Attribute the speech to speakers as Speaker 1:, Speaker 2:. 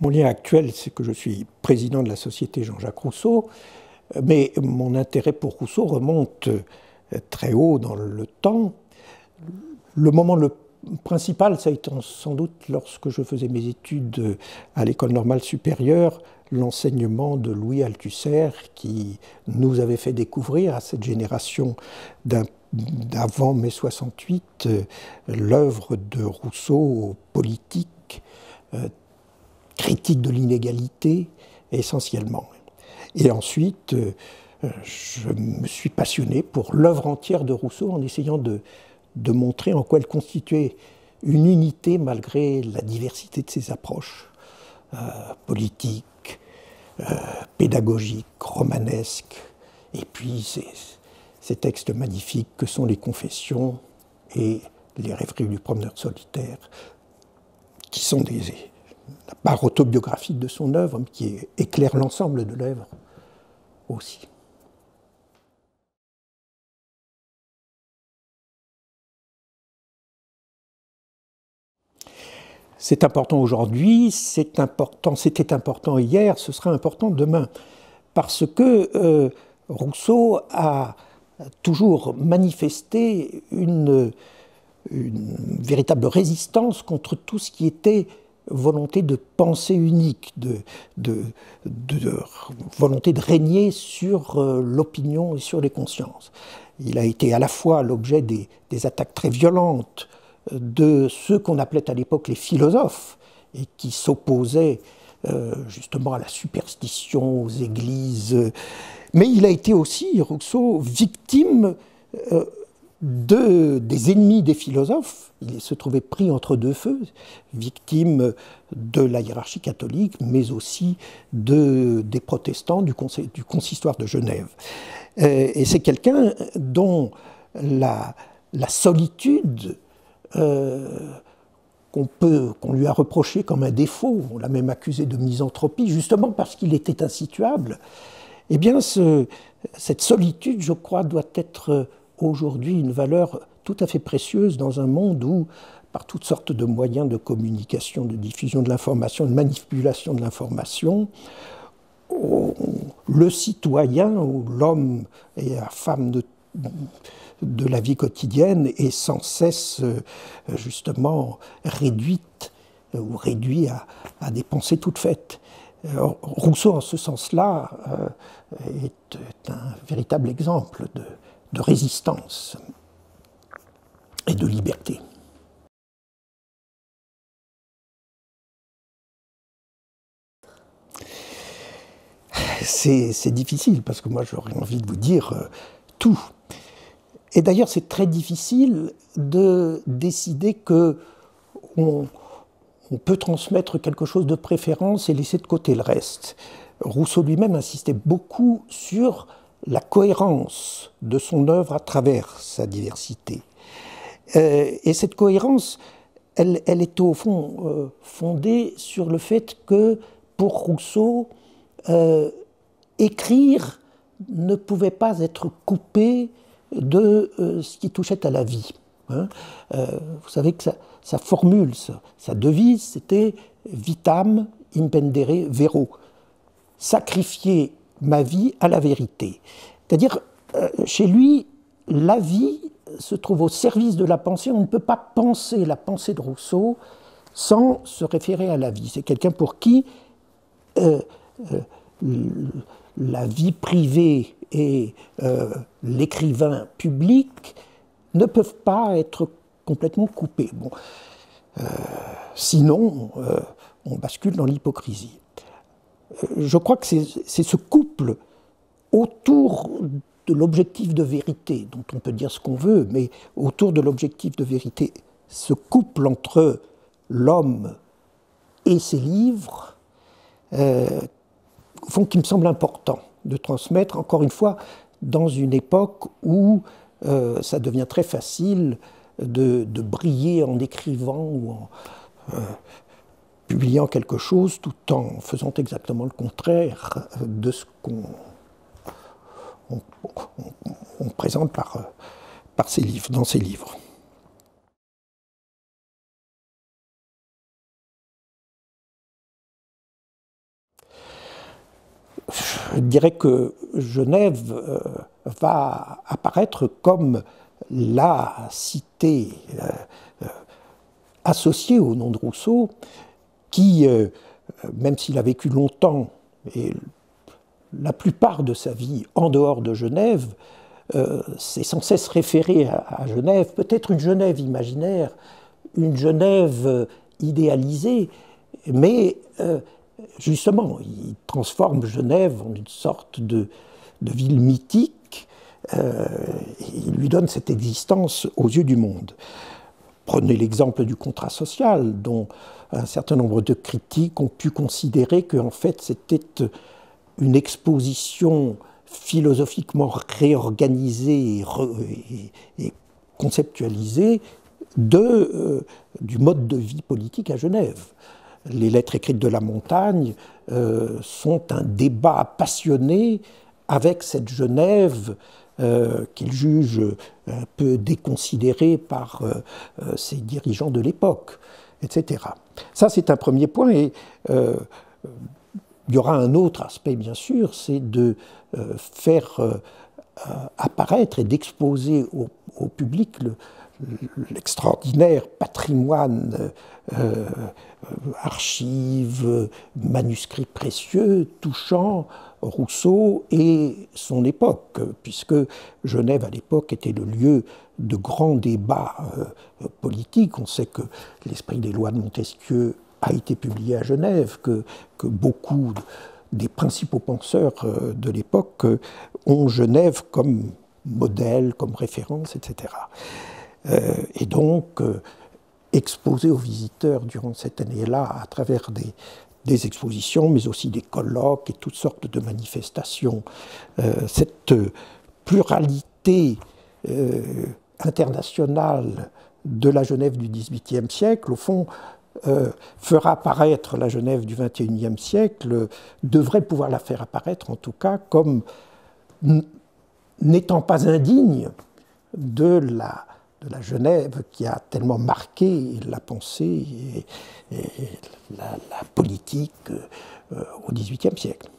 Speaker 1: Mon lien actuel, c'est que je suis président de la Société Jean-Jacques Rousseau, mais mon intérêt pour Rousseau remonte très haut dans le temps. Le moment le principal, ça a été sans doute lorsque je faisais mes études à l'École normale supérieure, l'enseignement de Louis Althusser, qui nous avait fait découvrir à cette génération d'avant mai 68 l'œuvre de Rousseau politique, critique de l'inégalité essentiellement. Et ensuite, je me suis passionné pour l'œuvre entière de Rousseau en essayant de montrer en quoi elle constituait une unité malgré la diversité de ses approches politiques, pédagogiques, romanesques, et puis ces textes magnifiques que sont les Confessions et les Rêveries du promeneur solitaire, qui sont la part autobiographique de son œuvre, mais qui éclaire l'ensemble de l'œuvre aussi. C'est important aujourd'hui, c'était important hier, ce sera important demain. Parce que Rousseau a toujours manifesté une véritable résistance contre tout ce qui était volonté de pensée unique, volonté de régner sur l'opinion et sur les consciences. Il a été à la fois l'objet des attaques très violentes de ceux qu'on appelait à l'époque les philosophes, et qui s'opposaient justement à la superstition, aux églises. Mais il a été aussi, Rousseau, victime des ennemis des philosophes. Il se trouvait pris entre deux feux, victime de la hiérarchie catholique, mais aussi des protestants du consistoire de Genève. Et c'est quelqu'un dont la solitude qu'on lui a reproché comme un défaut, on l'a même accusé de misanthropie, justement parce qu'il était insituable, eh bien cette solitude, je crois, doit être aujourd'hui une valeur tout à fait précieuse dans un monde où, par toutes sortes de moyens de communication, de diffusion de l'information, de manipulation de l'information, le citoyen ou l'homme et la femme de la vie quotidienne est sans cesse justement réduite ou réduit à des pensées toutes faites. Rousseau, en ce sens-là, est un véritable exemple de résistance et de liberté. C'est difficile, parce que moi j'aurais envie de vous dire tout. Et d'ailleurs c'est très difficile de décider qu'on peut transmettre quelque chose de préférence et laisser de côté le reste. Rousseau lui-même insistait beaucoup sur la cohérence de son œuvre à travers sa diversité. Et cette cohérence, elle est au fond fondée sur le fait que, pour Rousseau, écrire ne pouvait pas être coupé de ce qui touchait à la vie. Vous savez que sa formule, sa devise, c'était « vitam impendere vero », sacrifier ma vie à la vérité. C'est-à-dire, chez lui, la vie se trouve au service de la pensée. On ne peut pas penser la pensée de Rousseau sans se référer à la vie. C'est quelqu'un pour qui la vie privée et l'écrivain public ne peuvent pas être complètement coupés. Bon. Sinon, on bascule dans l'hypocrisie. Je crois que c'est ce couple autour de l'objectif de vérité, dont on peut dire ce qu'on veut, mais autour de l'objectif de vérité, ce couple entre l'homme et ses livres, au fond, qui me semble important de transmettre, encore une fois, dans une époque où ça devient très facile de briller en écrivant ou en publiant quelque chose tout en faisant exactement le contraire de ce qu'on présente dans ses livres. je dirais que Genève va apparaître comme la cité associée au nom de Rousseau, qui, même s'il a vécu longtemps et la plupart de sa vie en dehors de Genève, s'est sans cesse référé à Genève, peut-être une Genève imaginaire, une Genève idéalisée, mais justement, il transforme Genève en une sorte de ville mythique, il lui donne cette existence aux yeux du monde. Prenez l'exemple du contrat social, dont un certain nombre de critiques ont pu considérer qu'en fait c'était une exposition philosophiquement réorganisée et conceptualisée du mode de vie politique à Genève. Les lettres écrites de la montagne sont un débat passionné avec cette Genève qu'il juge un peu déconsidérée par ses dirigeants de l'époque, etc. Ça, c'est un premier point. Et il y aura un autre aspect, bien sûr, c'est de faire apparaître et d'exposer au public l'extraordinaire patrimoine, archives, manuscrits précieux touchant Rousseau et son époque, puisque Genève à l'époque était le lieu de grands débats politiques. On sait que l'Esprit des lois de Montesquieu a été publié à Genève, que beaucoup des principaux penseurs de l'époque ont Genève comme modèle, comme référence, etc. Et donc, exposer aux visiteurs durant cette année-là, à travers des expositions, mais aussi des colloques et toutes sortes de manifestations, cette pluralité internationale de la Genève du XVIIIe siècle, au fond, fera apparaître la Genève du XXIe siècle, devrait pouvoir la faire apparaître en tout cas comme n'étant pas indigne de la Genève qui a tellement marqué la pensée et la politique au XVIIIe siècle.